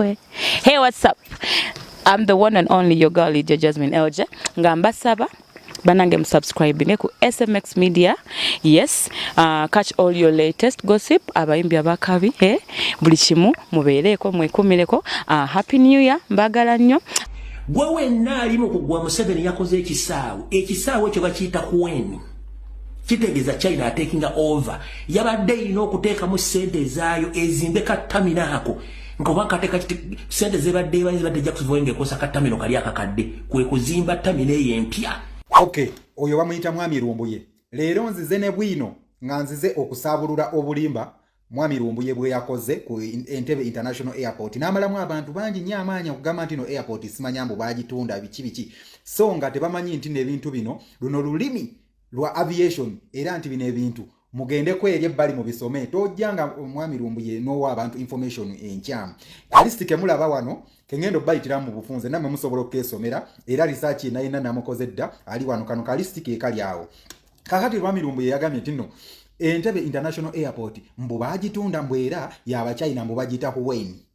Lumbuye. Hey, what's up? I'm the one and only your girl, Lydia Jasmine Elje. Ngamba saba. Banange subscribing ku SMX Media. Yes, catch all your latest gossip abayimbi abakabi buli kimu mubeereko mwekumireko. Happy New Year mbagala nnyo. Gwewe nali mu kugwa Museveni yakoze ekisaawe kyo bakiyita kuweni kitegeeza China taking over yabadde ino okuteeka mu sente zaayo ezimbe katamina ako ngoba kateka sente zebadde Jackson Voyenge kosa katamino kali akakadde kwe kuzimba tamina eyempya. Okay, oyo bamuyita mwami Lumbuye. Leero nzize ne Bwiino nga nzize okusabulula obulimba mwami Lumbuye bwe yakoze ku Entebbe International Airport. Namalamu abantu bangi nnyo amaanyi okugamba nti no airport simanyambo bagitunda biki. So nga tebamanyi nti nebintu bino luno lulimi lwa aviation era nti bino ebintu mugende kweri ebbali mu bisome tojjanga mwami Lumbuye nowa abantu information enkyamu. Kalistike mulaba wano kengendo bayitira mu bufunze namwe musobola okesomera era research ina namukoze dda ali wano kano kalistike ekali awo. Kakati mwami Lumbuye yagamye nti no Entebbe International Airport mbu bagitunda mbwera yaba China mbu bagita kuweni.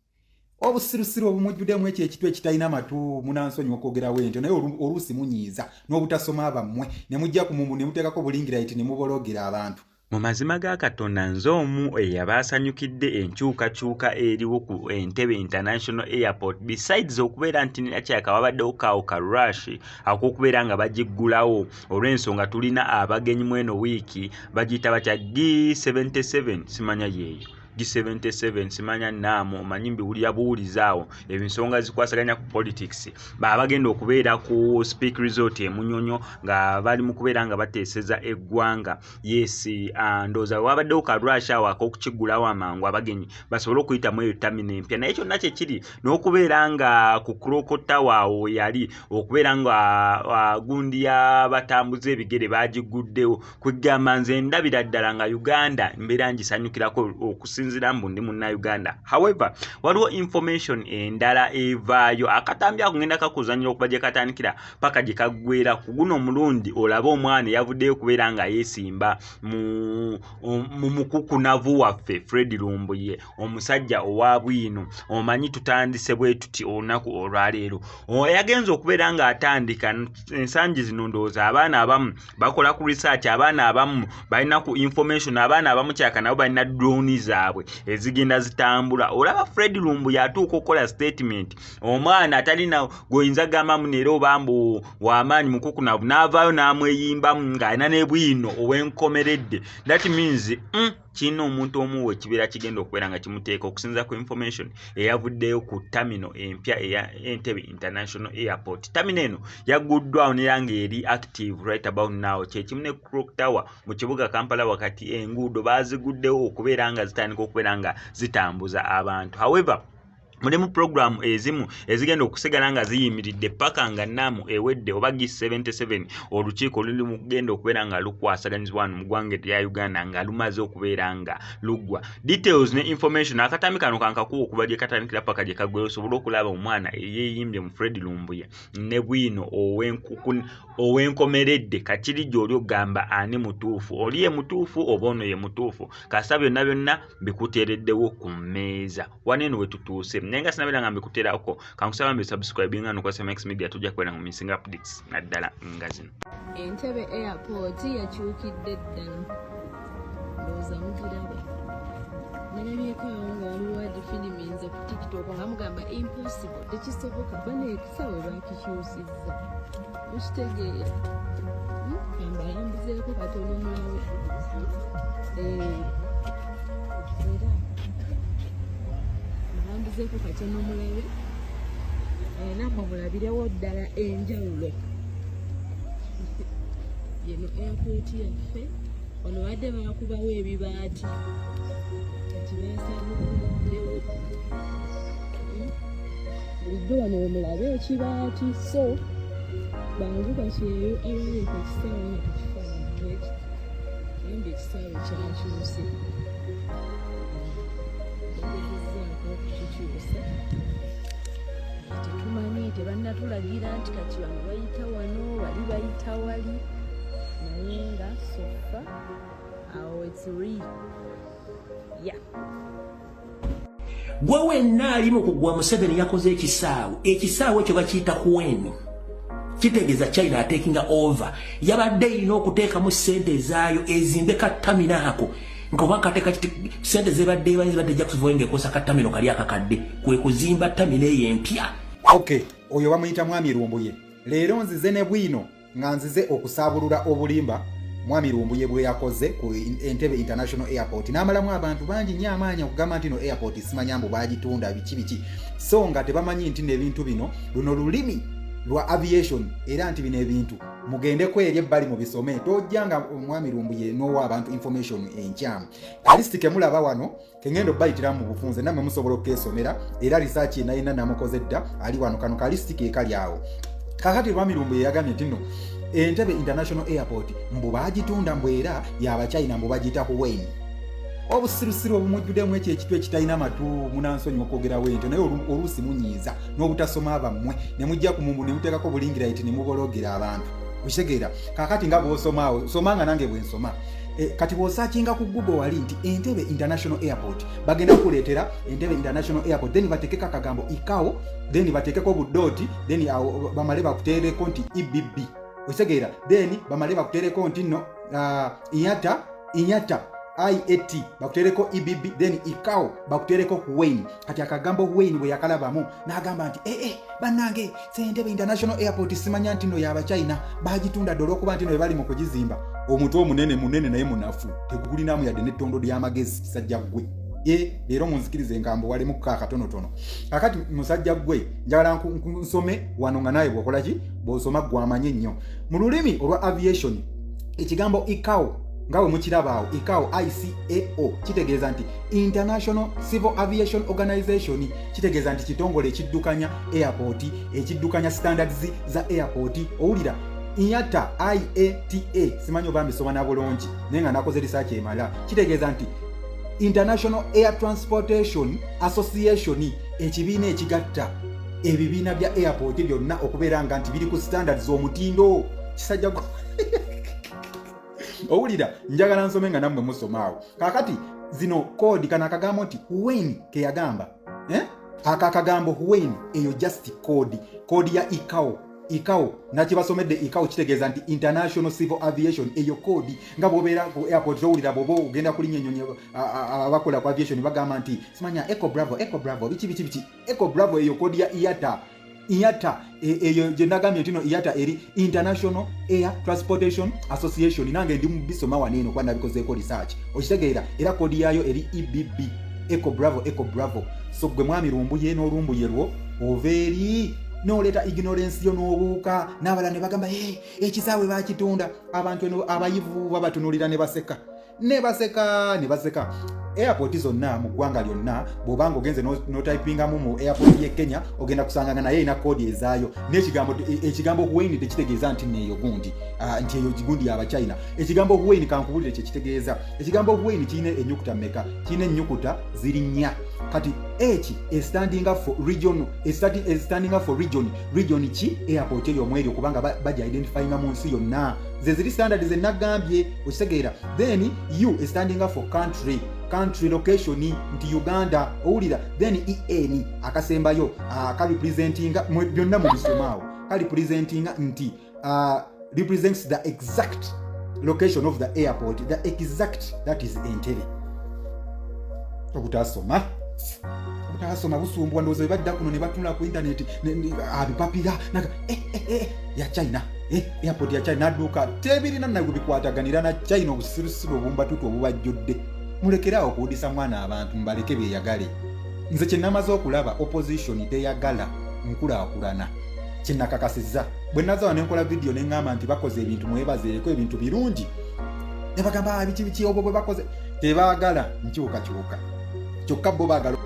Obusirusiru obumujjudemu ekitu ekitayina matu munansonyi okwogera wente naye oluusi munyiiza n'obutasoma abammwe ne mujja ku mumbu ne muteekako bulingirayiti ne mubologera abantu. Mu mazima ga Katonda nze omu eyabaasanyukidde enkyukakyuka eriwo ku Entebbe International Airport besides okubeera nti nakyaka wabaddewo kaawo ka rush ak'okubeera nga bagiggulawo olw'ensonga tulina abagenyi mweno wiiki bagiyita batya G77 simanya yeeyo G77 simanya namo manyimbi uliya buulizaawo ebinsonga zikwasaganya ku politics bagenda okubeera ku speak resort emunyonyo nga bali mu kubeera nga bateeseza eggwanga. Yes, ndoza wabaddewo ka rush hour ak'okukigulawo amangu abagenyi basobole okuyitamu eyo tamina empya naye kyonna kye kiri n'okubeera nga ku Krokota waawo yali okubeera nga gundi y'abatambuza ebigere bagiguddewo kwegamba nze ndabira ddala nga Uganda mbeera ngisanyukirako okusinzira mbundi munna Uganda. However, waliwo information endala evaayo akatambi akugenda kakuzanyira okuba gye katandikira paka gye kaggwera ku guno omulundi olaba omwana yavuddeyo kubeera nga yeesimba mu mukukunavu waffe Fred Lumbuye omusajja owa Bwiino omanyi tutandise bwe tuti olunaku olwaleero yagenza okubeera nga atandika ensangi zino ndowooza abaana abamu bakola ku research abaana abamu balina ku information abaana abamu kyaka nabo balina drone zaabwe ezigenda zitambula olaba Fred Lumbuye atuuka okukola statement omwana atalina goyinza gamba munero bambu wamaanyi mukukunavu n'avaayo n'amweyimbamu ng'alina ne Bwiino ow'enkomeredde. That means kino omuntu omu wekibeera kigenda okubeera nga kimuteeka okusinza ku information eyavuddeyo ku terminal empya eya Entebbe International Airport. Terminal eno yagguddwawo neera ng'eri active right about now kyekimu ne Clock Tower mu kibuga Kampala wakati enguudo baaziguddewo okubeera nga zitandika okubeera nga zitambuza abantu. However, mulimu program ezimu ezigenda okusigala nga ziyimiridde paka nga namu ewedde oba G77 olukiiko luli mu kugenda okubeera nga lukwasaganyizibwa mu ggwanga lya Uganda nga lumaze okubeera nga luggwa. Details ne information akatambi kano kankakuwa okuba gye katandikira paka gye kaggweyo osobola okulaba omwana eyeeyimbye mu Fred Lumbuye ne Bwiino ow'enkomeredde kakiri gy'oli ogamba ani mutuufu oli ye mutuufu oba ono ye mutuufu kasa byonna byonna bikuteereddewo ku mmeeza waneeno we tutuuse nenga sinabira ngambe kuterako kankusaba mbe subscribe ngano kwa SMX Media tujja kwera mu missing updates naddala nga zino. Entebbe Airport yakyukidde ddala ndoza mugirabe nalabyeko nga waliwo adifiliminze ku TikTok nga mugamba impossible tekisoboka bane ekisawe bakikyusizza ukitegeera kamba yambuzeeko katono mulawe zeko katono mulabe namwe mulabirewo ddala enjawulo yeno airport yaffe ono wadde baakubawo ebibaati kati beesanukuddewo bulijjo wano wemulabe ekibaati so bangu bakyeyo abaleeka ekisaawe nga tekifaanana kembe ekisaawe kyakyuse tetumanyi tebannatulagira nti kati bano bayita wano bali bayita wali naye nga sofa awo it's real. Yeah. gwe wenna ali mu kugwa Museveni yakoze ekisaawe ekyo bakiyita kuweni kitegeeza China taking over yabadde ino okuteekamu ssente zaayo ezimbe kattamina ako ngoba kateeka ssente zebadde bazibadde Jackson Voyenge ekosa kattamino kali akakadde kwe kuzimba ttamina eyo empya. Okay, oyo bamuyita mwami Lumbuye. Leero nzize ne Bwiino nga nzize okusaabulula obulimba mwami Lumbuye bwe yakoze ku Entebbe International Airport. N'amalamu abantu bangi nnyo amaanyi okugamba nti no airport simanya mbu baagitunda biki. So nga tebamanyi nti n'ebintu bino luno lulimi lwa aviation era nti bino ebintu mugende kweri ebbali mu bisome tojjanga mwami Lumbuye n'owa abantu information enkyamu. Kalisitike mulaba wano kengendo bayitira mu bufunze namwe musobola okesomera era research ina namukoze dda ali wano kano kalisitike ekali awo. Kakati mwami Lumbuye yagambye nti no Entebbe International Airport mbu baagitunda mbwera yaba China mbu bagiyita kuweni. Obusirusiru obumujjuddemu ekyo ekitu ekitalina matu munansonyi okwogera wento naye oluusi munyiiza n'obutasoma abammwe ne mujja ku mumbu ne muteekako bulingira iti ne mubologera abantu. Okitegeera kakati nga bw'osomaawo somanga nange bwe nsoma. Kati bw'osaakinga ku Google wali nti Entebbe International Airport bagenda kuleetera Entebbe International Airport then bateekeko akagambo ICAO then bateekeko budooti then bamale bakuteereko nti EBB. Okitegeera then bamale bakuteereko nti no inyata IAT bakutereko EBB then ICAO bakutereko kuweni. Kati akagambo kuweni bwe yakalabamu n'agamba nti bannange Entebbe International Airport simanya nti no yaba China bagitunda ddala okuba nti no bali mu kugizimba. Omuntu omunene naye munafu tegulinamu yadde n'ettondo ly'amagezi kisajja gwe. Leero munzikirize ngambo wali mukka katonotono. Kakati musajja gwe njagala nsome wano nga naye bw'okola ki bw'osoma gwamanye nnyo mu lulimi olwa aviation ekigambo ICAO ngawe mukirabaawo ICAO ICAO kitegeeza nti International Civil Aviation Organization kitegeeza nti kitongole ekiddukanya airport ekiddukanya standards za airport. Owulira IATA IATA simanyi oba mbisoma na bulungi naye nga nakoze research emala kitegeeza nti International Air Transportation Association ekibiina ekigatta ebibiina bya airport byonna okubeera nga nti biri ku standards omutindo kisajja owulira njagala nsome nga nammwe musomaawo. Kakati zino kodi kana akagambo nti when ke yagamba akagambo when eyo just kodi ya ICAO nakibasomedde ICAO kitegeeza nti International Civil Aviation eyo kodi nga bw'obeera ku airport owulira bw'oba ogenda kulinnya ennyonyi abakola ku aviation bagamba nti simanya Eco Bravo biki Eco Bravo eyo kodi ya IATA eyo gye nagambye nti no IATA eri International Air Transportation Association nange ndi mu bisoma waneeno kwa nabikozeeko research okitegeera era kodi yaayo eri EBB Eco Bravo. So gwe mwami Lumbuye n'olumbuye lwo oveeri n'oleta ignorance yo n'obuuka n'abalala ne bagamba ekisaawe baakitunda abantu abayivu babatunuulira ne baseka airport zonna mu ggwanga lyonna bw'obanga ogenze n'otypingamu mu airport y'e Kenya ogenda kusanganga naye ina kodi ezaayo n'ekigambo kuweni tekitegeeza nti neeyo gundi nti eyo gigundi yaba China. Ekigambo kuweni kankubulire kyekitegeeza ekigambo kuweni kirina ennyukuta mmeka? Kirina ennyukuta ziri 4. Kati H is standing up for region ki airport eyo omweri okubanga bajja identifyinga mu nsi yonna ze ziri standards ennagambye okitegeera. Then U is standing up for country location nti Uganda owulira. Then EN akasembayo kalipresentinga byonna mu bisomaawo kalipresentinga nti represents the exact location of the airport that is Entebbe. Obutasoma busumbwa ndowooza badda kuno ne batunula ku internet abipapira naga ya China airport ya China adduuka tebirina nago bikwataganira na China obusirusiru obumbatutu obubajjudde. Mulekerawo okuwulisa mwana abantu mbaleke byeyagale. Nze kye namaze okulaba opposition teyagala nkulaakulana kyenakakasizza bwe nazawa nenkola video neŋŋamba nti bakoze ebintu mwebazeeko ebintu birungi ne bagamba biki obwo bwe bakoze tebaagala nkyuka kyokka bo baagala